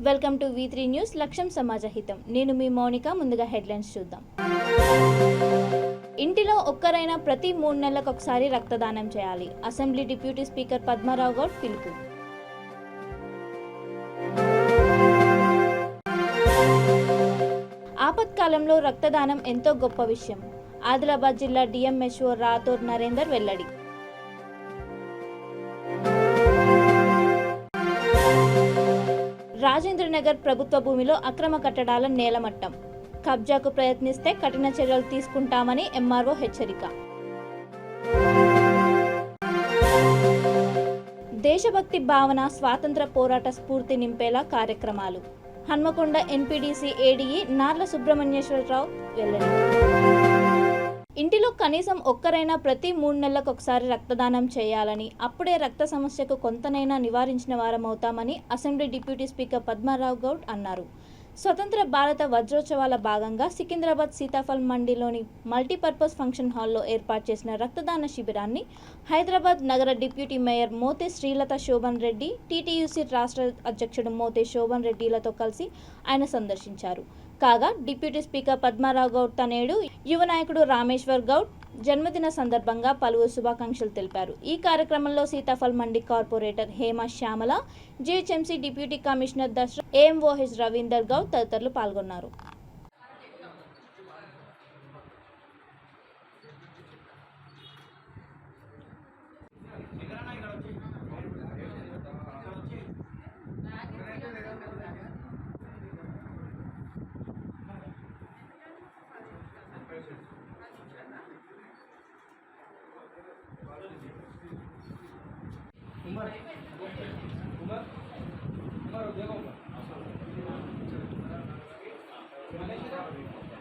Welcome to V3 news లక్ష్యం సమాజహితం. నేను మీ మౌనిక. ముందుగా హెడ్లైన్స్ చూద్దాం. ఇంటిలో ఒక్కరైనా ప్రతి 3 నెలలకు ఒకసారి రక్తదానం చేయాలి. Assembly deputy speaker Padmarao Goud పిలుపు. ఆపత్కాలంలో రక్తదానం ఎంతో గొప్ప విషయం. ఆదిలాబాద్ జిల్లా డిఎంహెచ్ఓ రాథోర్ నరేందర్ వెల్లడి. రాజేంద్రనగర్ ప్రభుత్వ భూమిలో అక్రమ కట్టడాల నేలమట్టం. కబ్జాకు ప్రయత్నిస్తే కఠిన చర్యలు తీసుకుంటామని ఎంఆర్ఓ హెచ్చరిక. దేశభక్తి భావన, స్వాతంత్ర పోరాట స్ఫూర్తి నింపేలా కార్యక్రమాలు. హన్మకొండ ఎన్పీడీసీ ఏడీఈ నార్ల సుబ్రహ్మణ్యేశ్వరరావు వెల్లడి. ఇంటిలో కనీసం ఒక్కరైనా ప్రతి 3 నెలలకు ఒకసారి రక్తదానం చేయాలని, అప్పుడే రక్త సమస్యకు కొంతనైనా నివారించిన వారమవుతామని assembly deputy speaker Padmarao Goud అన్నారు. స్వతంత్ర భారత వజ్రోత్సవాల భాగంగా సికింద్రాబాద్ సీతాఫల్ మండీలోని మల్టీపర్పస్ ఫంక్షన్ హాల్లో ఏర్పాటు చేసిన రక్తదాన శిబిరాన్ని హైదరాబాద్ నగర deputy mayor Mothe Srilatha Shobhan Reddy, TTUC రాష్ట్ర అధ్యక్షుడు మోతే శోభన్ రెడ్డిలతో కలిసి ఆయన సందర్శించారు. కాగా డిప్యూటీ స్పీకర్ పద్మారావు గౌడ్ తనేడు యువ నాయకుడు రామేశ్వర్ గౌడ్ జన్మదిన సందర్భంగా పలువురు శుభాకాంక్షలు తెలిపారు. ఈ కార్యక్రమంలో Sitaphal Mandi corporator Hema Shyamala, GHMC deputy commissioner Dasharath, AMOH Ravinder Goud తదితరులు పాల్గొన్నారు.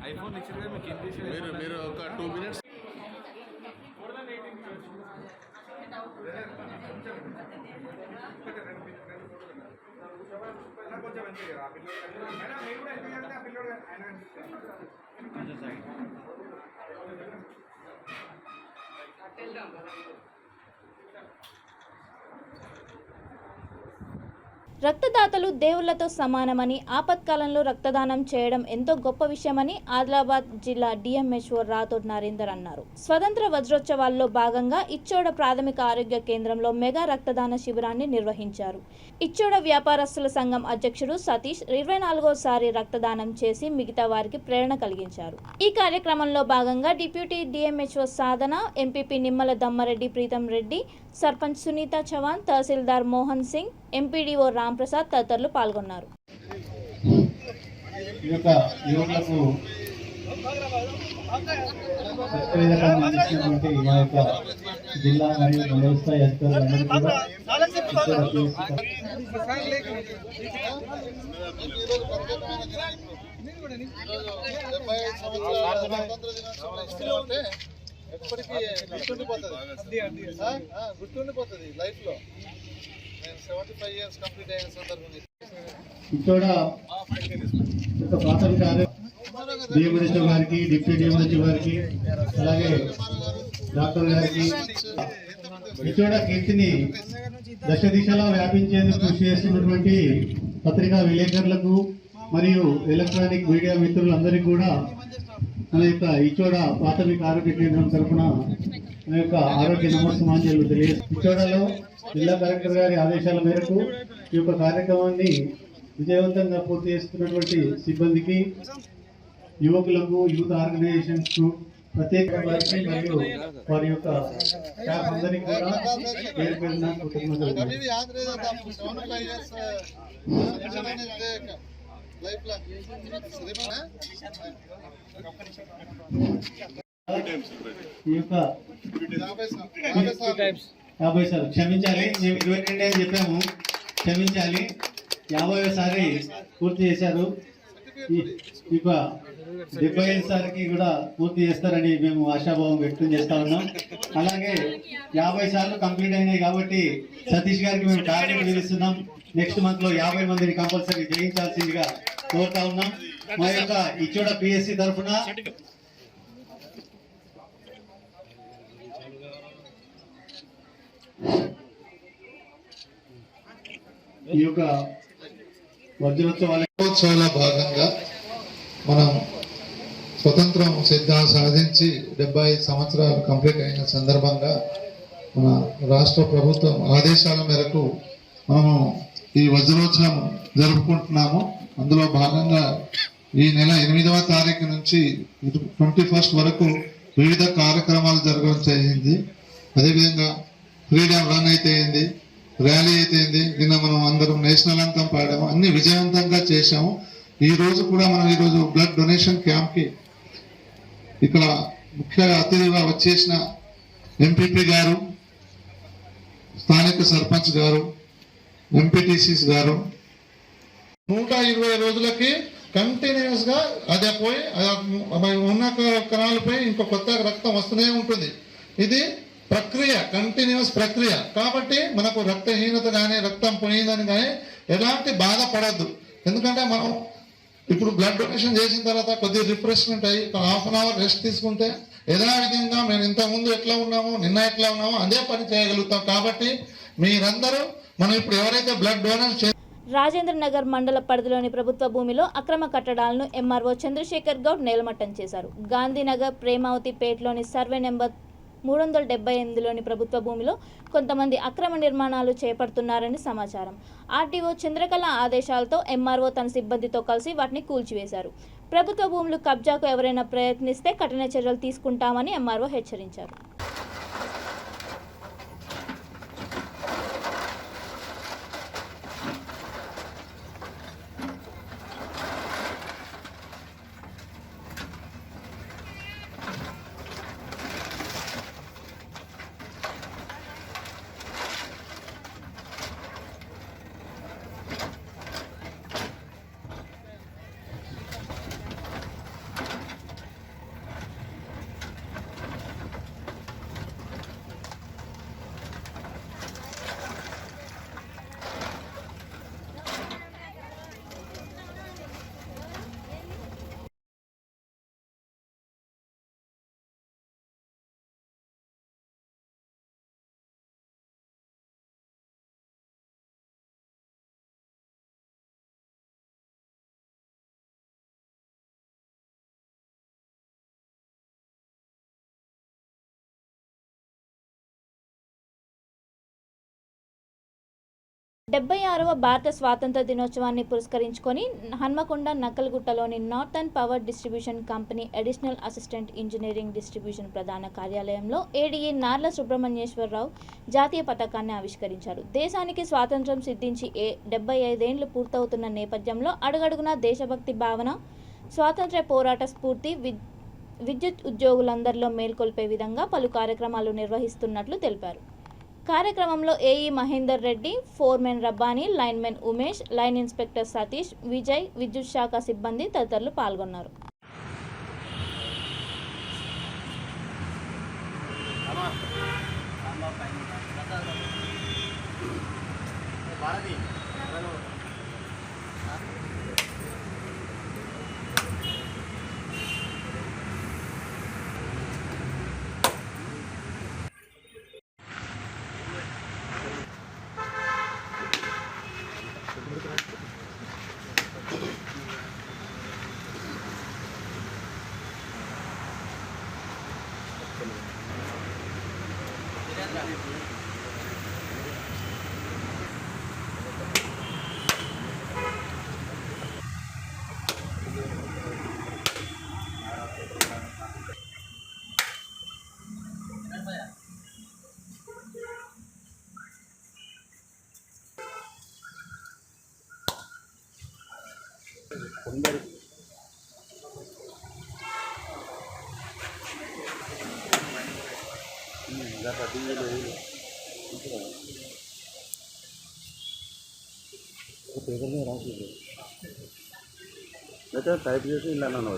ఐఫోన్ ఇచ్చినగా మీకు ఏం మీరు ఒక 2 minutes రక్తదాతలు దేవుళ్లతో సమానమని, ఆపత్కాలంలో రక్తదానం చేయడం ఎంతో గొప్ప విషయమని ఆదిలాబాద్ జిల్లా డిఎంహెచ్ఓ రాథోర్ నరేందర్ అన్నారు. స్వతంత్ర వజ్రోత్సవాల్లో భాగంగా ఇచ్చోడ ప్రాథమిక ఆరోగ్య కేంద్రంలో మెగా రక్తదాన శిబిరాన్ని నిర్వహించారు. ఇచ్చోడ వ్యాపారస్తుల సంఘం అధ్యక్షుడు సతీష్ 24వసారి రక్తదానం చేసి మిగతా వారికి ప్రేరణ కలిగించారు. ఈ కార్యక్రమంలో భాగంగా డిప్యూటీ డిఎంహెచ్ఓ సాధన, ఎంపీపీ నిమ్మల దమ్మారెడ్డి ప్రీతం రెడ్డి, సర్పంచ్ సునీత చవాన్, తహసీల్దార్ మోహన్ సింగ్, ఎంపీడీఓ రాంప్రసాద్ తదితరులు పాల్గొన్నారు. జిల్లా మరియు వ్యవసాయ ఎప్పటికీ గుర్తుండిపోతుంది లైఫ్ లో. నేను 75 years కంప్లీట్ అయిన సందర్భంగా డిఎంహెచ్ఓ గారికి, డిప్యూటీ డిఎంహెచ్ఓ గారికి, అలాగే డాక్టర్ గారికి ఇచ్చోడ కీర్తిని దశ దిశలా వ్యాపించేందుకు కృషి చేస్తున్నటువంటి పత్రికా విలేకరులకు మరియు ఎలక్ట్రానిక్ మీడియా మిత్రులందరికీ కూడా మన యొక్క ఇచ్చోడ ప్రాథమిక ఆరోగ్య కేంద్రం తరఫున మన యొక్క ఆరోగ్య నమస్సమాంజలు తెలియజేస్తాం. ఇచ్చోడలో జిల్లా కలెక్టర్ గారి ఆదేశాల మేరకు ఈ యొక్క కార్యక్రమాన్ని విజయవంతంగా పూర్తి చేస్తున్నటువంటి సిబ్బందికి, యువకులకు, యూత్ ఆర్గనైజేషన్స్ కు ప్రత్యేక మరియు వారి యొక్క స్టాఫ్ అందరికీ కూడా పేరు పేరున కృతజ్ఞతలు. ఈ యొక్క 50 సార్లు క్షమించాలి, మేము 22 అని చెప్పాము, క్షమించాలి. 50వసారి పూర్తి చేశారు. ఇక 75 సార్కి కూడా పూర్తి చేస్తారని మేము ఆశాభావం వ్యక్తం చేస్తా ఉన్నాం. అలాగే 50 సార్లు కంప్లీట్ అయినాయి కాబట్టి సతీష్ గారికి మేము టార్గెట్ విధిస్తున్నాం. నెక్స్ట్ మంత్ లో 50 మందిని కంపల్సరీ జయించాల్సిందిగా కోరుతా ఉన్నాం. మా యొక్క ఇచ్చోడ పిఎస్సి తరఫున ఈ యొక్క వజ్రోత్సవాల భాగంగా మనం స్వతంత్రం సాధించి 75 సంవత్సరాలు కంప్లీట్ అయిన సందర్భంగా మన రాష్ట్ర ప్రభుత్వం ఆదేశాల మేరకు మనము ఈ వజ్రోత్సవం జరుపుకుంటున్నాము. అందులో భాగంగా ఈ నెల 8వ తారీఖు నుంచి 21 వరకు వివిధ కార్యక్రమాలు జరగడం జరిగింది. అదేవిధంగా ఫ్రీడమ్ రన్ అయితే అయింది, ర్యాలీ అయితే అయింది, నిన్న మనం అందరం నేషనల్ అంతం పాడాము, అన్ని విజయవంతంగా చేశాము. ఈ రోజు కూడా మనం ఈరోజు బ్లడ్ డొనేషన్ క్యాంప్కి ఇక్కడ ముఖ్య అతిథిగా వచ్చేసిన ఎంపీపీ గారు, స్థానిక సర్పంచ్ గారు, ఎంపీటీసీస్ గారు 120 రోజులకి కంటిన్యూస్ గా అదే పోయి ఉన్న కణాలపై ఇంకో కొత్త రక్తం వస్తూనే ఉంటుంది. ఇది ప్రక్రియ, కంటిన్యూస్ ప్రక్రియ. కాబట్టి మనకు రక్తహీనత కానీ రక్తం పోయిందని కానీ ఎలాంటి బాధపడద్దు. ఎందుకంటే మనం ఇప్పుడు బ్లడ్ డొనేషన్ చేసిన తర్వాత కొద్దిగా రిఫ్రెష్మెంట్ అయ్యి హాఫ్ అన్ అవర్ రెస్ట్ తీసుకుంటే యథావిధంగా మేము ఇంతకుముందు ఎట్లా ఉన్నామో నిన్న ఎట్లా ఉన్నామో అదే పని చేయగలుగుతాం. కాబట్టి మీరందరూ మనం ఇప్పుడు ఎవరైతే బ్లడ్ డొనేషన్ రాజేంద్ర నగర్ మండల పరిధిలోని ప్రభుత్వ భూమిలో అక్రమ కట్టడాలను ఎంఆర్ఓ చంద్రశేఖర్ గౌడ్ నేలమట్టం చేశారు. గాంధీనగర్ ప్రేమావతి పేటలోని సర్వే నెంబర్ 378లోని ప్రభుత్వ భూమిలో కొంతమంది అక్రమ నిర్మాణాలు చేపడుతున్నారని సమాచారం. ఆర్టీఓ చంద్రకళ ఆదేశాలతో ఎంఆర్ఓ తన సిబ్బందితో కలిసి వాటిని కూల్చివేశారు. ప్రభుత్వ భూములు కబ్జాకు ఎవరైనా ప్రయత్నిస్తే కఠిన చర్యలు తీసుకుంటామని ఎంఆర్ఓ హెచ్చరించారు. డెబ్బై 76వ భారత స్వాతంత్ర దినోత్సవాన్ని పురస్కరించుకొని హన్మకొండ నక్కలగుట్టలోని northern power distribution company additional assistant engineering distribution ప్రధాన కార్యాలయంలో ఏడీఈ నార్ల సుబ్రహ్మణ్యేశ్వరరావు జాతీయ పతాకాన్ని ఆవిష్కరించారు. దేశానికి స్వాతంత్ర్యం సిద్ధించి 75 ఏళ్లు పూర్తవుతున్న నేపథ్యంలో అడుగడుగునా దేశభక్తి భావన, స్వాతంత్ర్య పోరాట స్ఫూర్తి విద్యుత్ ఉద్యోగులందరిలో మేల్కొల్పే విధంగా పలు కార్యక్రమాలు నిర్వహిస్తున్నట్లు తెలిపారు. కార్యక్రమంలో AE Mahender Reddy, foremen Rabbani, linemen Umesh, line inspector Satish, Vijay, విద్యుత్ శాఖ సిబ్బంది తదితరులు పాల్గొన్నారు. పేపర్ మీద రాసి అయితే టైప్ చేసి ఇలా అన్నాను.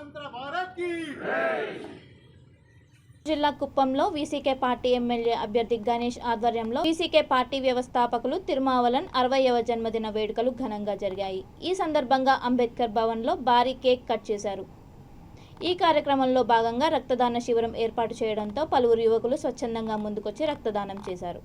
स्वतंत्र भारत की జిల్లా కుప్పంలో వీసీకే పార్టీ ఎమ్మెల్యే అభ్యర్థి గణేష్ ఆధ్వర్యంలో వీసీకే పార్టీ వ్యవస్థాపకులు తిరుమావలన్ 60వ జన్మదిన వేడుకలు ఘనంగా జరిగాయి. ఈ సందర్భంగా అంబేద్కర్ భవన్లో భారీ కేక్ కట్ చేశారు. ఈ కార్యక్రమంలో భాగంగా రక్తదాన శిబిరం ఏర్పాటు చేయడంతో పలువురు యువకులు స్వచ్ఛందంగా ముందుకొచ్చి రక్తదానం చేశారు.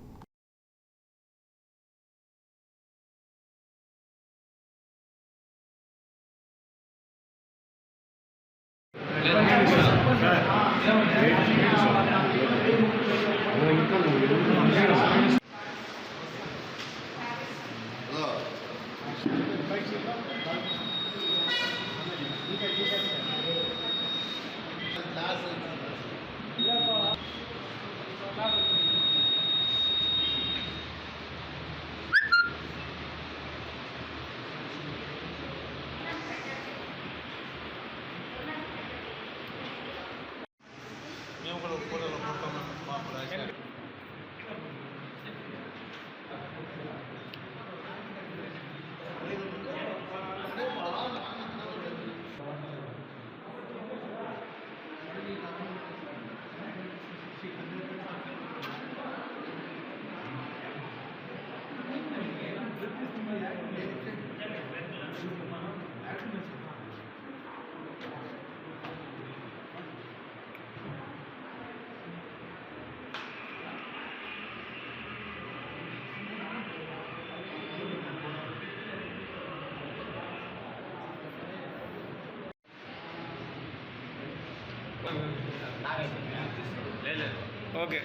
ఓకే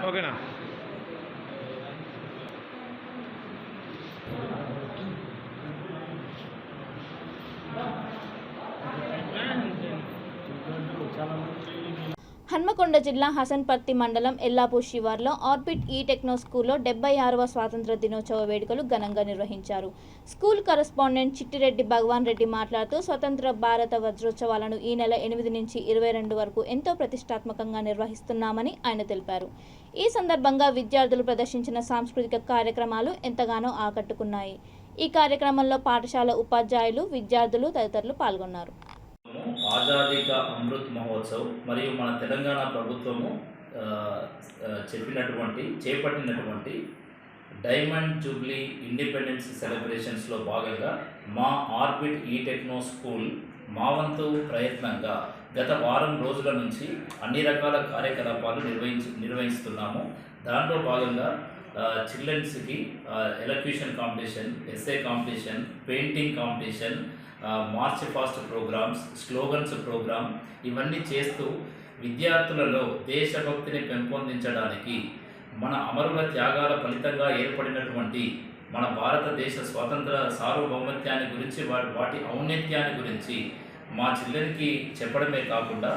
ఓకేనా హన్మకొండ జిల్లా హసన్పర్తి మండలం ఎల్లాపూర్ శివార్లో ఆర్బిట్ ఈ టెక్నో స్కూల్లో 76వ స్వాతంత్ర దినోత్సవ వేడుకలు ఘనంగా నిర్వహించారు. స్కూల్ కరెస్పాండెంట్ చిట్టిరెడ్డి భగవాన్ రెడ్డి మాట్లాడుతూ స్వతంత్ర భారత వజ్రోత్సవాలను ఈ నెల 8 నుంచి 22 వరకు ఎంతో ప్రతిష్టాత్మకంగా నిర్వహిస్తున్నామని ఆయన తెలిపారు. ఈ సందర్భంగా విద్యార్థులు ప్రదర్శించిన సాంస్కృతిక కార్యక్రమాలు ఎంతగానో ఆకట్టుకున్నాయి. ఈ కార్యక్రమంలో పాఠశాల ఉపాధ్యాయులు, విద్యార్థులు తదితరులు పాల్గొన్నారు. ఆజాదీ కా అమృత్ మహోత్సవ్ మరియు మన తెలంగాణ ప్రభుత్వము చేపట్టినటువంటి డైమండ్ జూబ్లీ ఇండిపెండెన్స్ సెలబ్రేషన్స్లో భాగంగా మా ఆర్బిట్ ఈ టెక్నో స్కూల్ మా వంతు ప్రయత్నంగా గత వారం రోజుల నుంచి అన్ని రకాల కార్యకలాపాలు నిర్వహిస్తున్నాము. దాంట్లో భాగంగా చిల్డ్రన్స్కి elocution competition, essay competition, painting competition, march past programmes, slogans programme ఇవన్నీ చేస్తూ విద్యార్థులలో దేశభక్తిని పెంపొందించడానికి మన అమరుల త్యాగాల ఫలితంగా ఏర్పడినటువంటి మన భారతదేశ స్వాతంత్ర సార్వభౌమత్యాన్ని గురించి వాటి ఔన్నత్యాన్ని గురించి మా చిల్డ్రన్కి చెప్పడమే కాకుండా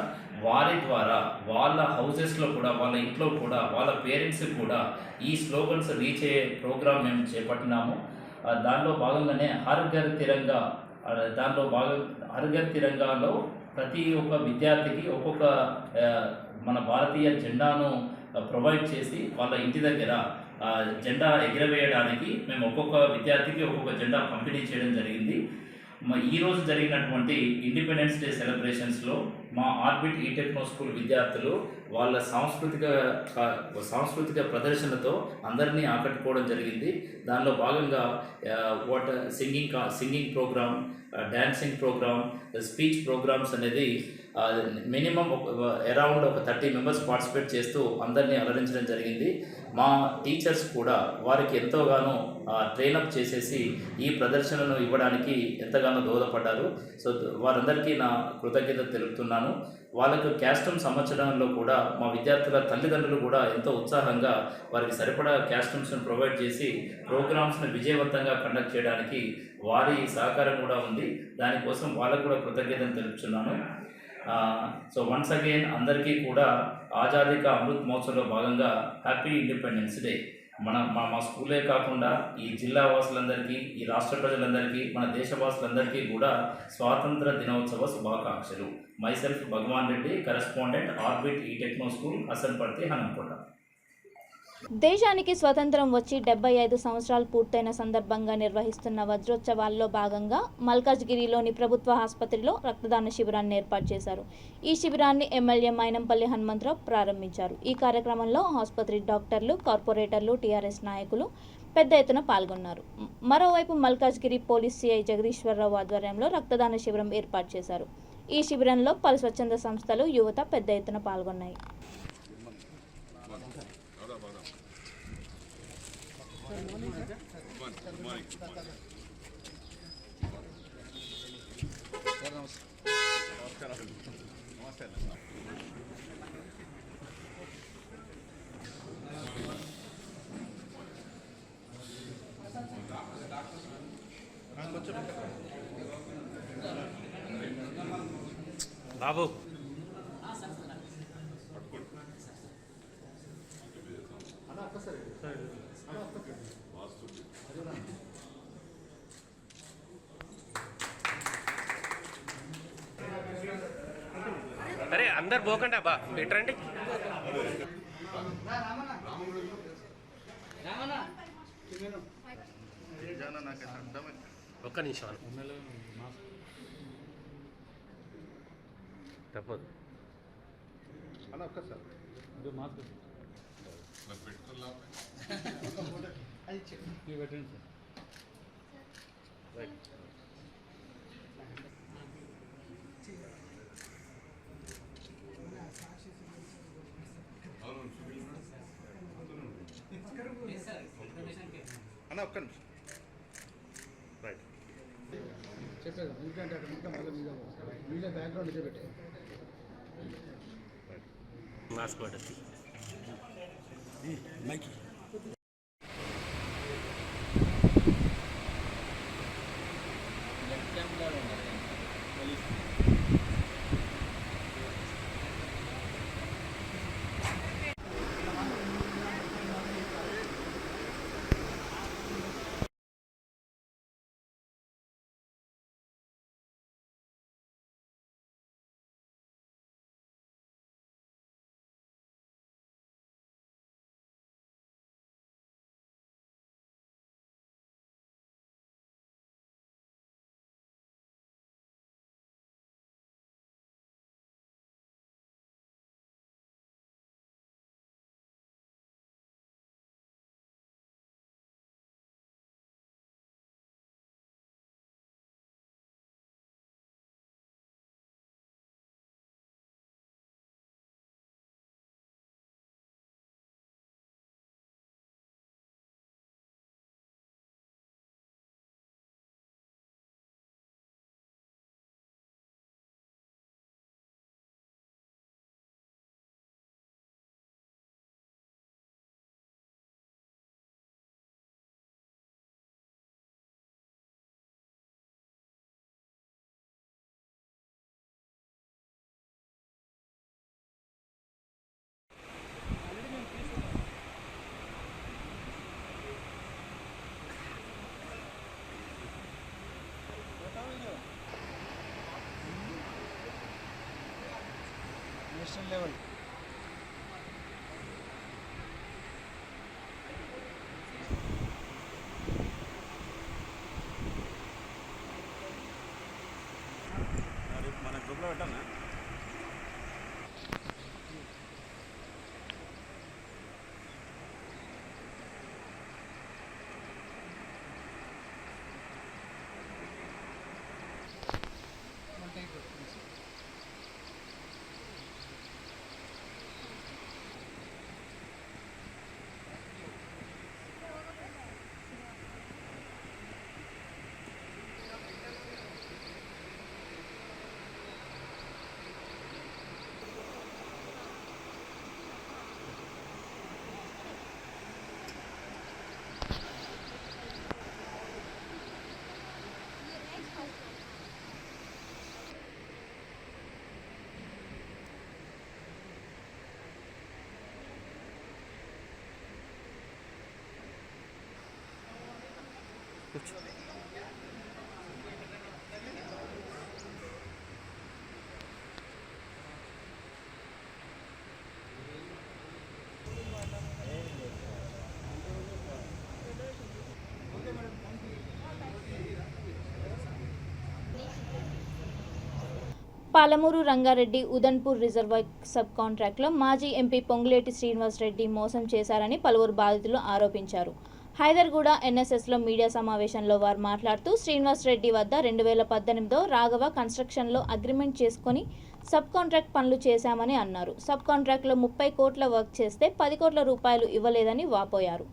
వారి ద్వారా వాళ్ళ హౌజెస్లో కూడా, వాళ్ళ ఇంట్లో కూడా, వాళ్ళ పేరెంట్స్కి కూడా ఈ స్లోగన్స్ రీచ్ అయ్యే ప్రోగ్రామ్ మేము చేపట్టినాము. దాంట్లో భాగంగానే హర్ ఘర్ తిరంగాలో ప్రతి ఒక్క విద్యార్థికి ఒక్కొక్క మన భారతీయ జెండాను ప్రొవైడ్ చేసి వాళ్ళ ఇంటి దగ్గర జెండా ఎగిరవేయడానికి మేము ఒక్కొక్క విద్యార్థికి ఒక్కొక్క జెండా పంపిణీ చేయడం జరిగింది. ఈరోజు జరిగినటువంటి ఇండిపెండెన్స్ డే సెలబ్రేషన్స్లో మా ఆర్బిట్ ఈ టెక్నో స్కూల్ విద్యార్థులు వాళ్ళ సాంస్కృతిక ప్రదర్శనతో అందరినీ ఆకట్టుకోవడం జరిగింది. దానిలో భాగంగా singing programme, dancing programme, speech programmes అనేది మినిమం అరౌండ్ ఒక 30 మెంబర్స్ పార్టిసిపేట్ చేస్తూ అందరినీ అలరించడం జరిగింది. మా టీచర్స్ కూడా వారికి ఎంతోగానో ట్రైనప్ చేసేసి ఈ ప్రదర్శనను ఇవ్వడానికి ఎంతగానో దోహదపడ్డారు. సో వారందరికీ నా కృతజ్ఞత తెలుపుతున్నాను. వాళ్ళకు క్యాస్టమ్స్ అమర్చడంలో కూడా మా విద్యార్థుల తల్లిదండ్రులు కూడా ఎంతో ఉత్సాహంగా వారికి సరిపడా క్యాస్టమ్స్ను ప్రొవైడ్ చేసి ప్రోగ్రామ్స్ను విజయవంతంగా కండక్ట్ చేయడానికి వారి సహకారం కూడా ఉంది. దానికోసం వాళ్ళకు కూడా కృతజ్ఞతను తెలుపుతున్నాను. సో వన్స్ అగైన్ అందరికీ కూడా ఆజాదీ కా అమృత్ మహోత్సవ్లో భాగంగా హ్యాపీ ఇండిపెండెన్స్ డే. మా స్కూలే కాకుండా ఈ జిల్లా వాసులందరికీ, ఈ రాష్ట్ర ప్రజలందరికీ, మన దేశవాసులందరికీ కూడా స్వాతంత్ర దినోత్సవ శుభాకాంక్షలు. మైసెల్ఫ్ భగవాన్ రెడ్డి, కరెస్పాండెంట్, ఆర్బిట్ ఈ టెక్నో స్కూల్, హసన్పర్తి, హనంకొండ. దేశానికి స్వతంత్రం వచ్చి 75 సంవత్సరాలు పూర్తయిన సందర్భంగా నిర్వహిస్తున్న వజ్రోత్సవాల్లో భాగంగా మల్కాజ్గిరిలోని ప్రభుత్వ ఆసుపత్రిలో రక్తదాన శిబిరాన్ని ఏర్పాటు చేశారు. ఈ శిబిరాన్ని ఎమ్మెల్యే మైనంపల్లి హనుమంతరావు ప్రారంభించారు. ఈ కార్యక్రమంలో ఆసుపత్రి డాక్టర్లు, కార్పొరేటర్లు, టీఆర్ఎస్ నాయకులు పెద్ద ఎత్తున పాల్గొన్నారు. మరోవైపు మల్కాజ్గిరి పోలీస్ సిఐ జగదీశ్వరరావు ఆధ్వర్యంలో రక్తదాన శిబిరం ఏర్పాటు చేశారు. ఈ శిబిరంలో పలు స్వచ్ఛంద సంస్థలు, యువత పెద్ద ఎత్తున పాల్గొన్నాయి. బాబు అరే అందరు పోకండి అబ్బా పెట్టండి. ఒక్క నిమిషం తప్పదు. అన్న ఒక్క నిమిషం రైట్ చెప్పేది ఎందుకంటే అక్కడ ఇంకా మళ్ళీ మీద బ్యాక్గ్రౌండ్ ఇదే పెట్టే మాస్క్ పడద్ది మైకి. నేషనల్ లెవెల్ మన గ్రూప్లో పెట్టాను. పాలమూరు రంగారెడ్డి ఉదన్పూర్ రిజర్వాయర్ సబ్ కాంట్రాక్ట్లో మాజీ ఎంపీ పొంగులేటి శ్రీనివాస్ రెడ్డి మోసం చేశారని పలువురు బాధితులు ఆరోపించారు. హైదర్గూడ ఎన్ఎస్ఎస్లో మీడియా సమావేశంలో వారు మాట్లాడుతూ శ్రీనివాస్ రెడ్డి వద్ద 2018లో రాఘవ కన్స్ట్రక్షన్లో అగ్రిమెంట్ చేసుకుని సబ్ కాంట్రాక్ట్ పనులు చేశామని అన్నారు. సబ్ కాంట్రాక్ట్లో 30 కోట్ల వర్క్ చేస్తే 10 కోట్ల రూపాయలు ఇవ్వలేదని వాపోయారు.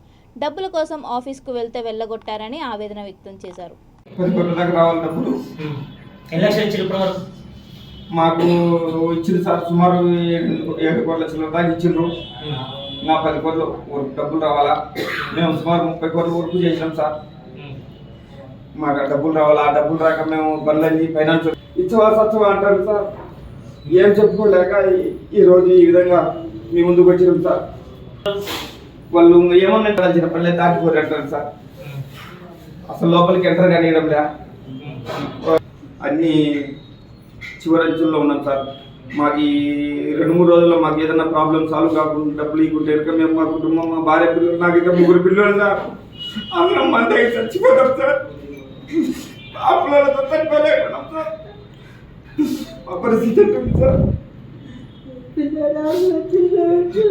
డబ్బుల కోసం ఆఫీస్కు వెళ్తే వెళ్ళగొట్టారని ఆవేదన వ్యక్తం చేశారు. 10 కోట్ల దాకా రావాలి డబ్బులు. మాకు ఇచ్చింది సార్, సుమారు 7 కోట్ల చిల్లర దాకా ఇచ్చిండ్రు. నా 10 కోట్ల వరకు డబ్బులు రావాలా? మేము సుమారు 30 కోట్ల వరకు చేసినాం సార్. మాకు డబ్బులు రావాలా? ఆ డబ్బులు రాక మేము బండ్లన్నీ ఫైనాన్స్ ఇచ్చవా సచ్చవా అంటారు సార్. ఏం చెప్పుకోలేక ఈరోజు ఈ విధంగా మీ ముందుకు వచ్చినాం సార్. వాళ్ళు ఏమన్నా కలిసిన పనులే దాటిపోరు అంటారు సార్. అసలు లోపలికి ఎంటర్ కానియడంలే. అన్నీ చివరంచుల్లో ఉన్నాం సార్. మాకు ఈ 2-3 రోజుల్లో మాకు ఏదైనా ప్రాబ్లం సాల్వ్ కాకుండా డబ్బులు ఇవ్వకుంటే మేము మా కుటుంబం, మా భార్య పిల్లలు, నాకు ఇంకా 3 పిల్లలు సార్. అందరం మంది అయితే చచ్చిపోతాం సార్. ఆ పిల్లలతో చనిపోలేకున్నాం సార్. మా పరిస్థితి ఉంటుంది సార్.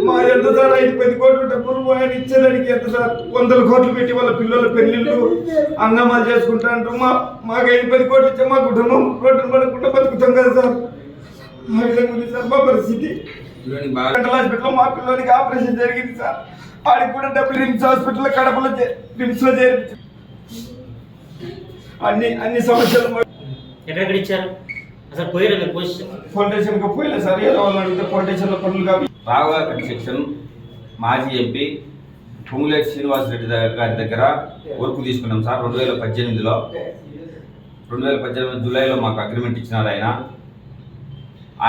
మా ఎంత సార్ 5-10 కోట్లు డబ్బులు పోయాని ఇచ్చేదానికి ఎంత సార్? 100 కోట్లు పెట్టి వాళ్ళ పిల్లల పెళ్లిళ్ళు అంగమాలు చేసుకుంటా అంటారు. మాకు 5-10 కోట్లు ఇచ్చే మా కుటుంబం రోడ్డు పడకుండా బతుకుతాం కదా సార్. ఆ విధంగా ఉంది సార్ మా పరిస్థితి. హాస్పిటల్లో మా పిల్లలకి ఆపరేషన్ జరిగింది సార్. ఆడికి కూడా డబ్బులు రిమ్స్ హాస్పిటల్లో కడపలో రిమ్స్లో చేర్పించారు. అన్ని సమస్యలు ఎక్కడ ఇచ్చారు? అసలు పోయారు ఫౌండేషన్కి పోయలే సార్. ఏదో వాళ్ళు అడిగితే ఫౌండేషన్లో పనులు కాదు. రాఘవ కన్స్ట్రక్షన్ మాజీ ఎంపీ పొంగులేటి శ్రీనివాస్ రెడ్డి గారి దగ్గర వర్క్ తీసుకున్నాం సార్. 2018లో 2018 జూలైలో మాకు అగ్రిమెంట్ ఇచ్చినారు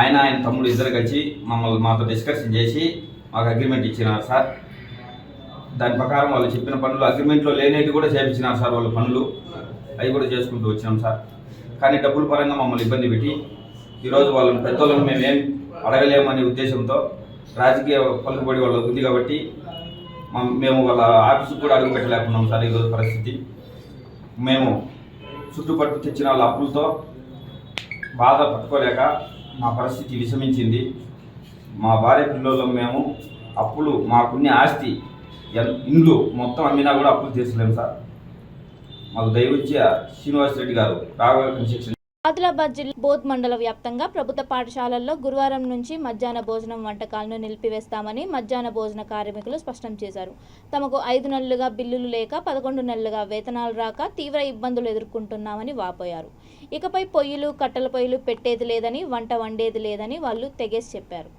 ఆయన తమ్ముడు ఇద్దరు కలిసి మాతో డిస్కషన్ చేసి మాకు అగ్రిమెంట్ ఇచ్చినారు సార్. దాని ప్రకారం వాళ్ళు చెప్పిన పనులు అగ్రిమెంట్లో లేనేవి కూడా చేయించినారు సార్. వాళ్ళ పనులు అవి కూడా చేసుకుంటూ వచ్చినాం సార్. కానీ డబ్బుల పరంగా మమ్మల్ని ఇబ్బంది పెట్టి ఈరోజు వాళ్ళని పెద్దోళ్ళని మేమేం అడగలేమనే ఉద్దేశంతో రాజకీయ పలుకుబడి వాళ్ళకు ఉంది కాబట్టి మేము వాళ్ళ ఆఫీసుకు కూడా అడుగు పెట్టలేకున్నాం సార్. ఈరోజు పరిస్థితి మేము చుట్టుపట్టు తెచ్చిన వాళ్ళ అప్పులతో బాధ పట్టుకోలేక మా పరిస్థితి విషమించింది. మా భార్య పిల్లలు మేము అప్పులు, మాకున్న ఆస్తి ఇండ్లు మొత్తం అమ్మినా కూడా అప్పులు తీర్చలేము సార్. మాకు దయవచ్చి శ్రీనివాస్ రెడ్డి గారు రాఘవ కన్స్ట్రక్షన్. ఆదిలాబాద్ జిల్లా బోధ్ మండల వ్యాప్తంగా ప్రభుత్వ పాఠశాలల్లో గురువారం నుంచి మధ్యాహ్న భోజనం వంటకాలను నిలిపివేస్తామని మధ్యాహ్న భోజన కార్మికులు స్పష్టం చేశారు. తమకు 5 నెలలుగా బిల్లులు లేక 11 నెలలుగా వేతనాలు రాక తీవ్ర ఇబ్బందులు ఎదుర్కొంటున్నామని వాపోయారు. ఇకపై పొయ్యిలు, కట్టెల పొయ్యిలు పెట్టేది లేదని, వంట వండేది లేదని వాళ్ళు తెగేసి చెప్పారు.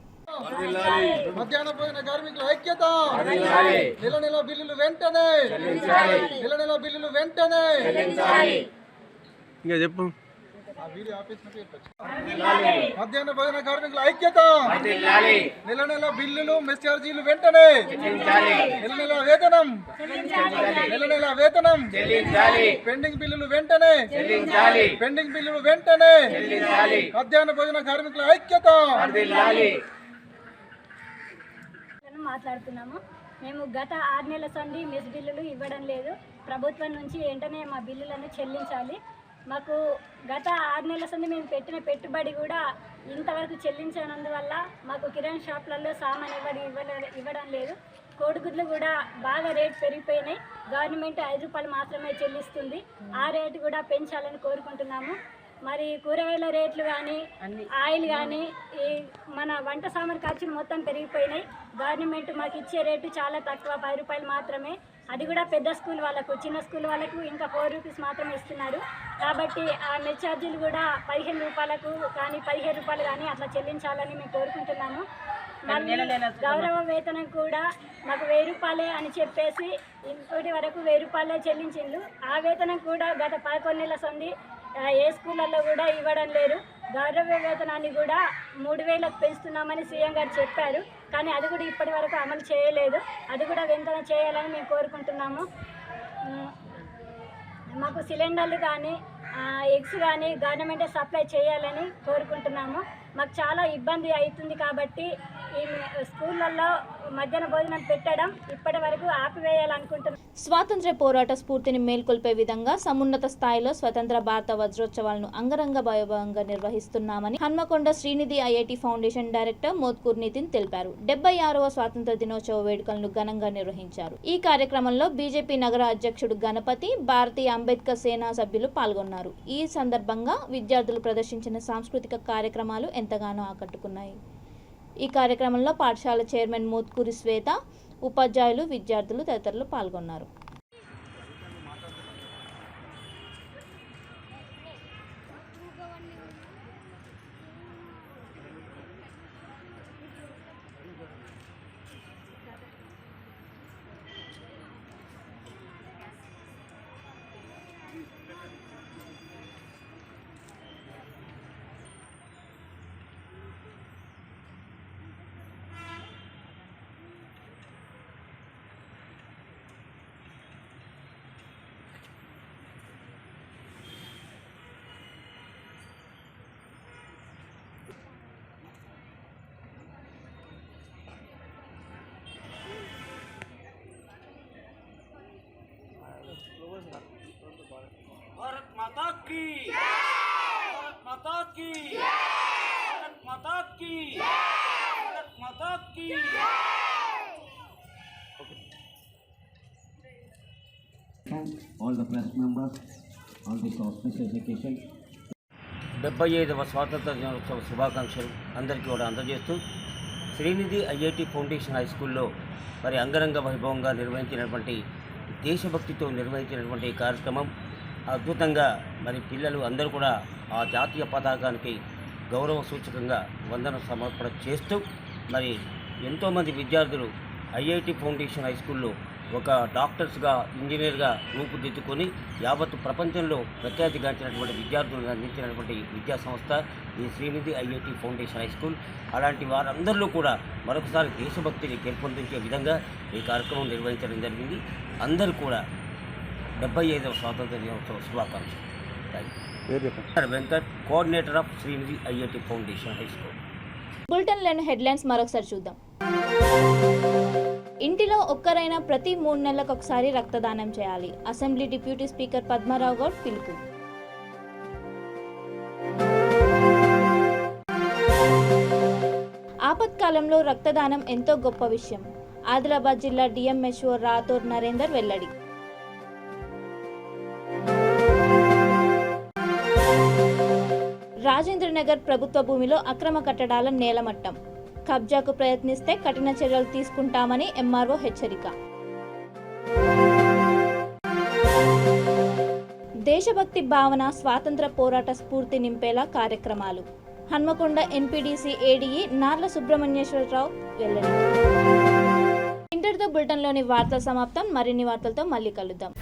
మధ్యాహ్న భోజన కార్మికుల ఐక్యత. నెల బిల్లులు వెంటనే. నెల బిల్లులు వెంటనే. ఇంకా చెప్పు. మధ్యాహ్న భోజన కార్మికుల ఐక్యత. నెల బిల్లులు, మెస్ ఛార్జీలు వెంటనే. నెల వేతనం. నెల వేతనం. పెండింగ్ బిల్లులు వెంటనే. పెండింగ్ బిల్లులు వెంటనే. మధ్యాహ్న భోజన కార్మికుల ఐక్యత. మాట్లాడుతున్నాము. మేము గత 6 నెలల సంది మెస్ బిల్లులు ఇవ్వడం లేదు. ప్రభుత్వం నుంచి వెంటనే మా బిల్లులను చెల్లించాలి. మాకు గత 6 నెలల సంది మేము పెట్టిన పెట్టుబడి కూడా ఇంతవరకు చెల్లించనందువల్ల మాకు కిరాణా షాపులలో సామాన్ ఇవ్వడం లేదు. కోడిగుడ్లు కూడా బాగా రేటు పెరిగిపోయినాయి. గవర్నమెంట్ 5 రూపాయలు మాత్రమే చెల్లిస్తుంది. ఆ రేటు కూడా పెంచాలని కోరుకుంటున్నాము. మరి కూరగాయల రేట్లు కానీ, ఆయిల్ కానీ, ఈ మన వంట సామాన్ ఖర్చులు మొత్తం పెరిగిపోయినాయి. గవర్నమెంట్ మాకు ఇచ్చే రేటు చాలా తక్కువ, 10 రూపాయలు మాత్రమే. అది కూడా పెద్ద స్కూల్ వాళ్ళకు, చిన్న స్కూల్ వాళ్ళకు ఇంకా 4 రూపీస్ మాత్రమే ఇస్తున్నారు. కాబట్టి ఆ మెస్ ఛార్జీలు కూడా 15 రూపాయలకు కానీ 17 రూపాయలు కానీ అట్లా చెల్లించాలని మేము కోరుకుంటున్నాము. మళ్ళీ గౌరవ వేతనం కూడా మాకు 1000 రూపాయలే అని చెప్పేసి ఇప్పటి వరకు 1000 రూపాయలే చెల్లించిండ్రు. ఆ వేతనం కూడా గత 11 నెలల సంది ఏ స్కూళ్ళల్లో కూడా ఇవ్వడం లేదు. గౌరవ వేతనాన్ని కూడా 3000లకు పెంచుతున్నామని సీఎం గారు చెప్పారు. కానీ అది కూడా ఇప్పటి వరకు అమలు చేయలేదు. అది కూడా వెంటనే చేయాలని మేము కోరుకుంటున్నాము. మాకు సిలిండర్లు కానీ, ఎగ్స్ కానీ గవర్నమెంటే సప్లై చేయాలని కోరుకుంటున్నాము. మాకు చాలా ఇబ్బంది అవుతుంది కాబట్టి ఈ స్కూళ్ళల్లో మధ్యాహ్న భోజనం పెట్టడం ఇప్పటి వరకు ఆపివేయాలనుకుంటున్నాం. స్వాతంత్ర్య పోరాట స్ఫూర్తిని మేల్కొల్పే విధంగా సమున్నత స్థాయిలో స్వతంత్ర భారత వజ్రోత్సవాలను అంగరంగ వైభవంగా నిర్వహిస్తున్నామని Hanamkonda Srinidhi IIT foundation director Motkur Nitin తెలిపారు. 76వ స్వాతంత్ర దినోత్సవ వేడుకలను ఘనంగా నిర్వహించారు. ఈ కార్యక్రమంలో బీజేపీ నగర అధ్యక్షుడు గణపతి, భారతీయ అంబేద్కర్ సేనా సభ్యులు పాల్గొన్నారు. ఈ సందర్భంగా విద్యార్థులు ప్రదర్శించిన సాంస్కృతిక కార్యక్రమాలు ఎంతగానో ఆకట్టుకున్నాయి. ఈ కార్యక్రమంలో పాఠశాల చైర్మన్ మోత్కూరి శ్వేత, ఉపాధ్యాయులు, విద్యార్థులు తదితరులు పాల్గొన్నారు. भारत माता की भारत माता की भारत माता की भारत माता की all the press members, all the auspicious education. 75వ స్వాతంత్ర దినోత్సవ శుభాకాంక్షలు అందరికీ కూడా అందజేస్తూ శ్రీనిధి ఐఐటి ఫౌండేషన్ హై స్కూల్లో మరి అంగరంగ వైభవంగా నిర్వహించినటువంటి దేశభక్తితో నిర్వహించినటువంటి కార్యక్రమం అద్భుతంగా మరి పిల్లలు అందరూ కూడా ఆ జాతీయ పతాకానికి గౌరవ సూచకంగా వందన సమర్పణ చేస్తూ మరి ఎంతోమంది విద్యార్థులు ఐఐటి ఫౌండేషన్ హై స్కూల్లో ఒక డాక్టర్స్గా, ఇంజనీర్గా రూపుదిద్దుకొని యావత్ ప్రపంచంలో ప్రఖ్యాతిగాంచినటువంటి విద్యార్థులను అందించినటువంటి విద్యా సంస్థ ఈ Srinidhi IIT foundation high school. అలాంటి వారందరిలో కూడా మరొకసారి దేశభక్తిని పెంపొందించే విధంగా ఈ కార్యక్రమం నిర్వహించడం జరిగింది. అందరూ కూడా 75వ స్వాతంత్ర దినోత్సవ శుభాకాంక్షలు. Venkat, coordinator of Srinidhi IIT foundation high school. బులెటిన్లోని హెడ్లైన్స్ మరొకసారి చూద్దాం. ఇంటిలో ఒక్కరైనా ప్రతి 3 నెలలకు ఒకసారి రక్తదానం చేయాలి. Assembly deputy speaker Padmarao Goud పిలుపు. ఆపత్కాలంలో రక్తదానం ఎంతో గొప్ప విషయం. ఆదిలాబాద్ జిల్లా డిఎంహెచ్ఓ రాథోర్ నరేందర్ వెల్లడి. రాజేంద్రనగర్ ప్రభుత్వ భూమిలో అక్రమ కట్టడాల నేలమట్టం. కబ్జాకు ప్రయత్నిస్తే కఠిన చర్యలు తీసుకుంటామని ఎంఆర్ఓ హెచ్చరిక. దేశభక్తి భావన, స్వాతంత్ర పోరాట స్ఫూర్తి నింపేలా కార్యక్రమాలు. హన్మకొండ ఎన్పీడీసీ ఏడీఈ నార్ల సుబ్రహ్మణ్యేశ్వరరావు వెల్లడి. ఇంతటితో బులెటిన్లోని వార్తల సమాప్తం. మరిన్ని వార్తలతో మళ్ళీ కలుద్దాం.